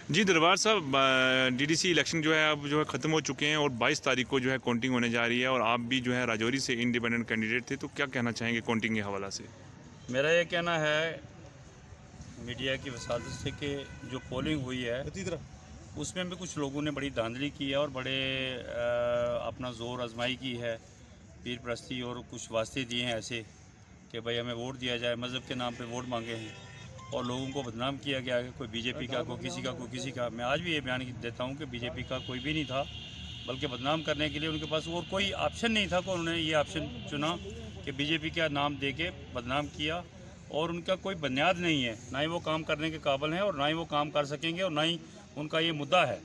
जी दरबार साहब, DDC election जो है अब जो है ख़त्म हो चुके हैं और 22 तारीख को जो है काउंटिंग होने जा रही है और आप भी जो है राजौरी से इंडिपेंडेंट कैंडिडेट थे, तो क्या कहना चाहेंगे काउंटिंग के हवाला से? मेरा ये कहना है मीडिया की वसादत से कि जो पोलिंग हुई है उसमें भी कुछ लोगों ने बड़ी धांधली की है और बड़े अपना ज़ोर आजमाई की है, पीर परस्ती और कुछ वास्ते दिए हैं ऐसे कि भाई हमें वोट दिया जाए, मज़हब के नाम पे वोट मांगे हैं और लोगों को बदनाम किया गया है, कोई बीजेपी का, कोई किसी का। मैं आज भी ये बयान देता हूँ कि बीजेपी का कोई भी नहीं था, बल्कि बदनाम करने के लिए उनके पास और कोई ऑप्शन नहीं था, को उन्होंने ये ऑप्शन चुना कि बीजेपी का नाम दे के बदनाम किया और उनका कोई बुनियाद नहीं है, ना ही वो काम करने के काबिल हैं और ना ही वो काम कर सकेंगे और ना ही उनका ये मुद्दा है।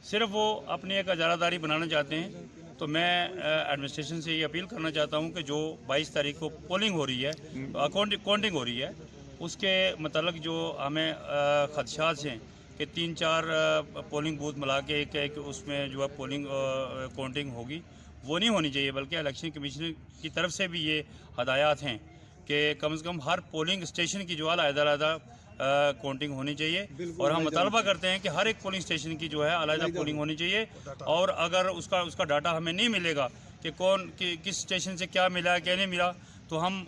सिर्फ वो अपनी एक अजारादारी बनाना चाहते हैं। तो मैं एडमिनिस्ट्रेशन से ये अपील करना चाहता हूँ कि जो 22 तारीख को पोलिंग हो रही है, काउंटिंग हो रही है, उसके मतलब जो हमें खदशात हैं कि 3-4 पोलिंग बूथ मिला के एक उसमें जो है पोलिंग काउंटिंग होगी, वो नहीं होनी चाहिए, बल्कि इलेक्शन कमीशन की तरफ से भी ये हदायत हैं कि कम से कम हर पोलिंग स्टेशन की जो है अलग-अलग काउंटिंग होनी चाहिए और हम मुतालबा करते हैं कि हर एक पोलिंग स्टेशन की जो है अलग पोलिंग होनी चाहिए। और अगर उसका डाटा हमें नहीं मिलेगा कि किस स्टेशन से क्या मिला क्या नहीं मिला, तो हम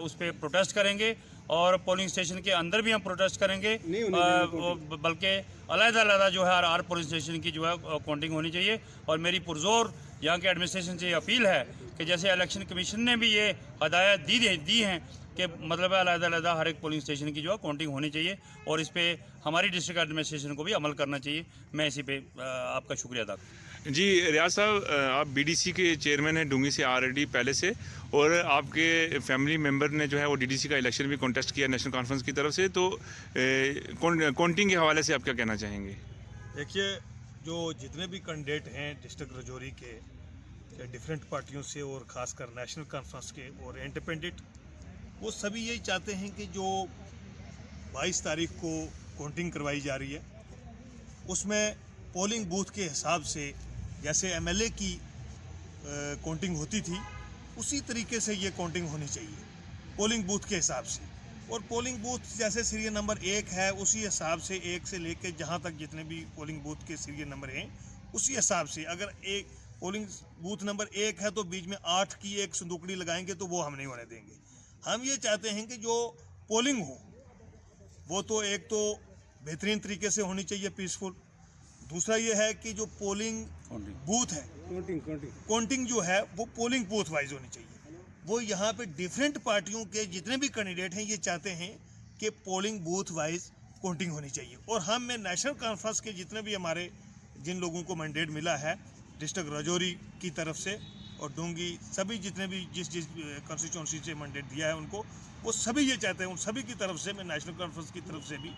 उस पर प्रोटेस्ट करेंगे और पोलिंग स्टेशन के अंदर भी हम प्रोटेस्ट करेंगे, बल्कि अलग-अलग जो है हर पोलिंग स्टेशन की जो है काउंटिंग होनी चाहिए। और मेरी पुरजोर यहाँ के एडमिनिस्ट्रेशन से अपील है कि जैसे इलेक्शन कमीशन ने भी ये हदायत दी हैं कि मतलब अलग हर एक पोलिंग स्टेशन की जो है काउंटिंग होनी चाहिए और इस पर हमारी डिस्ट्रिक्ट एडमिनिस्ट्रेशन को भी अमल करना चाहिए। मैं इसी पे आपका शुक्रिया अदा करता। जी रियाज साहब, आप बीडीसी के चेयरमैन हैं डूंगी से ऑलरेडी पहले से, और आपके फैमिली मेंबर ने जो है वो डीडीसी का इलेक्शन भी कॉन्टेस्ट किया नेशनल कॉन्फ्रेंस की तरफ से, तो काउंटिंग के हवाले से आप क्या कहना चाहेंगे? देखिए, जो जितने भी कैंडिडेट हैं डिस्ट्रिक्ट राजौरी के डिफरेंट पार्टियों से और ख़ासकर नेशनल कॉन्फ्रेंस के और इंडिपेंडेंट, वो सभी यही चाहते हैं कि जो 22 तारीख को काउंटिंग करवाई जा रही है उसमें पोलिंग बूथ के हिसाब से जैसे एमएलए की काउंटिंग होती थी उसी तरीके से ये काउंटिंग होनी चाहिए पोलिंग बूथ के हिसाब से। और पोलिंग बूथ जैसे सीरियल नंबर 1 है उसी हिसाब से 1 से लेकर जहाँ तक जितने भी पोलिंग बूथ के सीरियल नंबर हैं उसी हिसाब से, अगर एक पोलिंग बूथ नंबर 1 है तो बीच में 8 की एक संदूकड़ी लगाएंगे तो वो हम नहीं होने देंगे। हम ये चाहते हैं कि जो पोलिंग हो वो तो एक तो बेहतरीन तरीके से होनी चाहिए, पीसफुल। दूसरा ये है कि जो पोलिंग बूथ है काउंटिंग जो है वो पोलिंग बूथ वाइज होनी चाहिए। वो यहाँ पे डिफरेंट पार्टियों के जितने भी कैंडिडेट हैं ये चाहते हैं कि पोलिंग बूथ वाइज काउंटिंग होनी चाहिए। और हम में नेशनल कॉन्फ्रेंस के जितने भी हमारे जिन लोगों को मैंडेट मिला है डिस्ट्रिक्ट राजौरी की तरफ से और डूंगी सभी जितने भी जिस कॉन्स्टिट्यूंसी से मैंडेट दिया है उनको, वो सभी ये चाहते हैं, उन सभी की तरफ से मैं नेशनल कॉन्फ्रेंस की तरफ से भी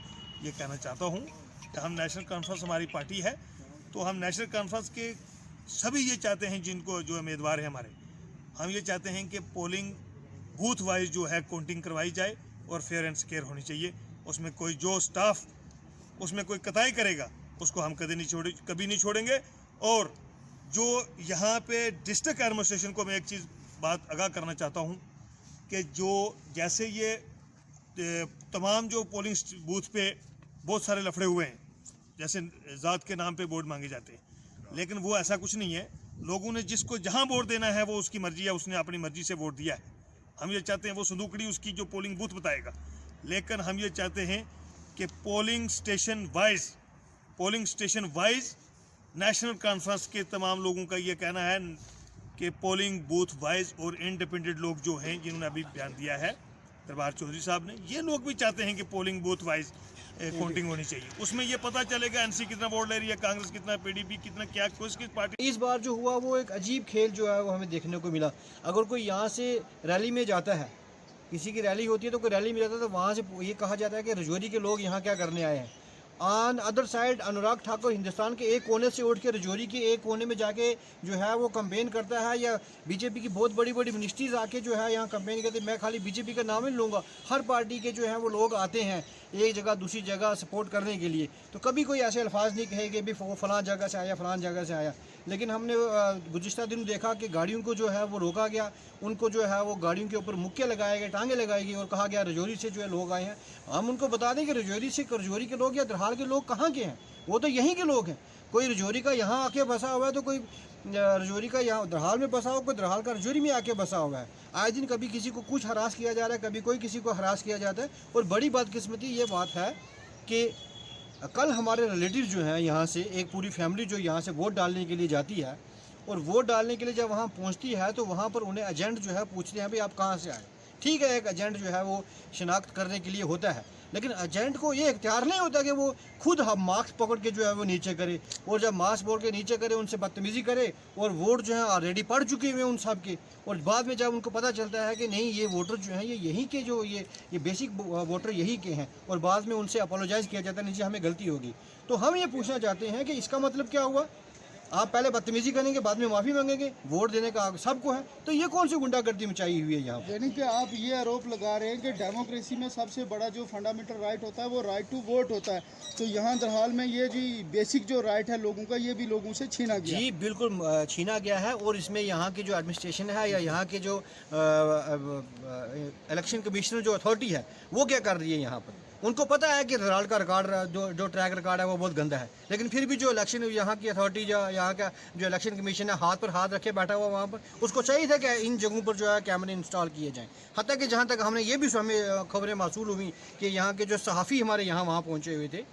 ये कहना चाहता हूँ कि हम नेशनल कॉन्फ्रेंस हमारी पार्टी है तो हम नेशनल कॉन्फ्रेंस के सभी ये चाहते हैं जिनको जो उम्मीदवार हैं हमारे, हम ये चाहते हैं कि पोलिंग बूथ वाइज जो है काउंटिंग करवाई जाए और फेयर एंड स्क्वेयर होनी चाहिए। उसमें कोई जो स्टाफ उसमें कोई कताई करेगा उसको हम कभी नहीं छोड़ेंगे। और जो यहाँ पे डिस्ट्रिक्ट एडमिनिस्ट्रेशन को मैं एक चीज़ बात आगाह करना चाहता हूँ कि जो जैसे ये तमाम जो पोलिंग बूथ पे बहुत सारे लफड़े हुए हैं, जैसे ज़ात के नाम पे वोट मांगे जाते हैं, लेकिन वो ऐसा कुछ नहीं है। लोगों ने जिसको जहाँ वोट देना है वो उसकी मर्जी है, उसने अपनी मर्जी से वोट दिया है। हम ये चाहते हैं वो संदूकड़ी उसकी जो पोलिंग बूथ बताएगा, लेकिन हम ये चाहते हैं कि polling station wise national conference के तमाम लोगों का ये कहना है कि पोलिंग बूथ वाइज और इंडिपेंडेंट लोग जो हैं जिन्होंने अभी बयान दिया है दरबार चौधरी साहब ने, ये लोग भी चाहते हैं कि पोलिंग बूथ वाइज काउंटिंग होनी चाहिए। उसमें ये पता चलेगा एनसी कितना वोट ले रही है, कांग्रेस कितना, पीडीपी कितना, क्या किस पार्टी। इस बार जो हुआ वो एक अजीब खेल जो है वो हमें देखने को मिला। अगर कोई यहाँ से रैली में जाता है, किसी की रैली होती है तो कोई रैली में जाता है तो वहाँ से ये कहा जाता है कि राजौरी के लोग यहाँ क्या करने आए हैं। On other side Anurag Thakur Hindustan के एक कोने से उठ के राजौरी के एक कोने में जाके जो है वो कैंपेन करता है, या बीजेपी की बहुत बड़ी बड़ी मिनिस्ट्रीज आके जो है यहाँ कैंपेन करते हैं। मैं खाली बीजेपी का नाम ही लूँगा, हर पार्टी के जो है वो लोग आते हैं एक जगह दूसरी जगह सपोर्ट करने के लिए, तो कभी कोई ऐसे अल्फाज नहीं कहे कि भी वो फ़लाँ जगह से आया, फ़लाँ जगह से आया। लेकिन हमने गुज़िश्ता दिनों देखा कि गाड़ियों को जो है वो रोका गया, उनको जो है वो गाड़ियों के ऊपर मुक्के लगाए गए, टांगे लगाई गई और कहा गया रजौरी से जो है लोग आए हैं। हम उनको बता दें कि रजौरी के लोग या दरहाल के लोग कहाँ के हैं, वो तो यहीं के लोग हैं। कोई रजौरी का यहाँ आके बसा हुआ है तो कोई रजौरी का यहाँ दरहाल में बसा हुआ, कोई दरहाल का रजौरी में आके बसा हुआ है। आए दिन कभी किसी को कुछ हरास किया जा रहा है, कभी कोई किसी को हरास किया जाता है। और बड़ी बदकिस्मती ये बात है कि कल हमारे रिलेटिव जो हैं यहाँ से, एक पूरी फैमिली जो यहाँ से वोट डालने के लिए जाती है, और वोट डालने के लिए जब वहाँ पहुँचती है तो वहाँ पर उन्हें एजेंट जो है पूछते हैं भाई आप कहाँ से आए। ठीक है, एक एजेंट जो है वो शिनाख्त करने के लिए होता है, लेकिन एजेंट को ये इख्तियार नहीं होता कि वो खुद हम मास्क पकड़ के जो है वो नीचे करे, और जब मास्क पकड़ के नीचे करे उनसे बदतमीज़ी करे, और वोट जो है ऑलरेडी पड़ चुके हुए हैं उन सब के, और बाद में जब उनको पता चलता है कि नहीं ये वोटर जो हैं ये यहीं के, जो ये बेसिक वोटर यहीं के हैं, और बाद में उनसे अपोलोजाइज़ किया जाता है नहीं जी हमें गलती होगी। तो हम ये पूछना चाहते हैं कि इसका मतलब क्या हुआ? आप पहले बदतमीज़ी करेंगे, बाद में माफ़ी मांगेंगे, वोट देने का हक सबको है, तो ये कौन सी गुंडागर्दी मचाई हुई है यहाँ पर? यानी कि आप ये आरोप लगा रहे हैं कि डेमोक्रेसी में सबसे बड़ा जो फंडामेंटल राइट होता है वो राइट टू वोट होता है, तो यहाँ दरहाल में ये जी बेसिक जो राइट है लोगों का, ये भी लोगों से छीना गया। जी बिल्कुल छीना गया है, और इसमें यहाँ की जो एडमिनिस्ट्रेशन है या यहाँ के जो इलेक्शन कमिश्नर जो अथॉरिटी है वो क्या कर रही है यहाँ पर? उनको पता है कि दरहाल का रिकॉर्ड जो ट्रैक रिकॉर्ड है वो बहुत गंदा है, लेकिन फिर भी जो इलेक्शन यहाँ की अथॉरिटी या यहाँ का जो इलेक्शन कमीशन है हाथ पर हाथ रखे बैठा हुआ वहाँ पर, उसको चाहिए था कि इन जगहों पर जो है कैमरे इंस्टॉल किए जाएं। हत्ता कि जहाँ तक हमने ये भी हमें खबरें मासूल हुई कि यहाँ के जो सहाफ़ी हमारे यहाँ वहाँ पहुँचे हुए थे,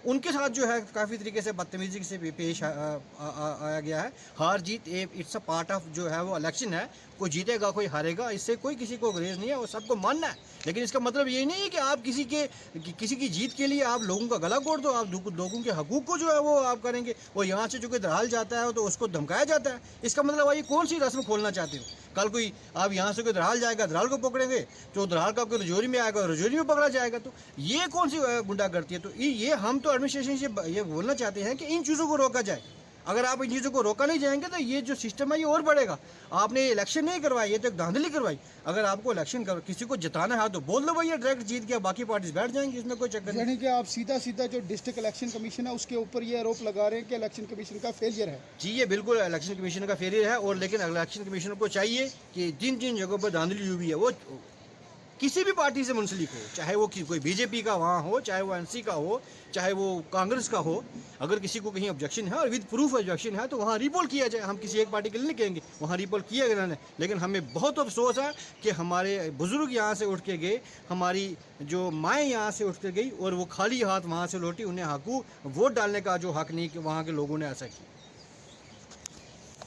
उनके साथ जो है काफ़ी तरीके से बदतमीज़ी से पेश आया गया है। हार जीत इट्स अ पार्ट ऑफ जो है वो इलेक्शन है, कोई जीतेगा कोई हारेगा, इससे कोई किसी को गुरेज नहीं है, वो सबको मानना है। लेकिन इसका मतलब ये नहीं है कि आप किसी की जीत के लिए आप लोगों का गला घोट दो, आप लोगों के हकूक़ को जो है वो आप करेंगे। और यहाँ से जो कोई दरहाल जाता है तो उसको धमकाया जाता है, इसका मतलब आप ये कौन सी रस्म खोलना चाहते हो? कल कोई आप यहाँ से कोई दरहाल जाएगा, दरहाल को पकड़ेंगे, तो दरहाल का कोई रजौरी में आएगा, रजौरी में पकड़ा जाएगा, तो ये कौन सी गुंडागर्दी है? तो ये हम तो एडमिनिस्ट्रेशन से ये बोलना चाहते हैं कि इन चीज़ों को रोका जाए। अगर आप इन चीज़ों को रोका नहीं जाएंगे तो ये जो सिस्टम है ये और बढ़ेगा। आपने इलेक्शन नहीं करवाई, ये तो एक धांधली करवाई। अगर आपको इलेक्शन किसी को जिताना है तो बोल दो भाई ये डायरेक्ट जीत गया, बाकी पार्टीज बैठ जाएंगी, इसमें कोई चक्कर नहीं। यानी कि आप सीधा जो डिस्ट्रिक्ट इलेक्शन कमीशन है उसके ऊपर ये आरोप लगा रहे हैं कि इलेक्शन कमीशन का फेलियर है। जी ये बिल्कुल इलेक्शन कमीशन का फेलियर है, और लेकिन इलेक्शन कमीशन को चाहिए कि जिन जिन जगहों पर धांधली हुई है वो किसी भी पार्टी से मुंसलिक हो, चाहे वो कोई बीजेपी का वहाँ हो, चाहे वो एनसी का हो, चाहे वो कांग्रेस का हो, अगर किसी को कहीं ऑब्जेक्शन है और विद प्रूफ ऑब्जेक्शन है तो वहाँ रिपोल किया जाए। हम किसी एक पार्टी के लिए नहीं कहेंगे, वहाँ रिपोल किया गया इन्होंने। लेकिन हमें बहुत अफसोस है कि हमारे बुज़ुर्ग यहाँ से उठ के गए, हमारी जो माएँ यहाँ से उठ के गई और वो खाली हाथ वहाँ से लौटी, उन्हें वोट डालने का जो हक नहीं कि वहाँ के लोगों ने ऐसा किया।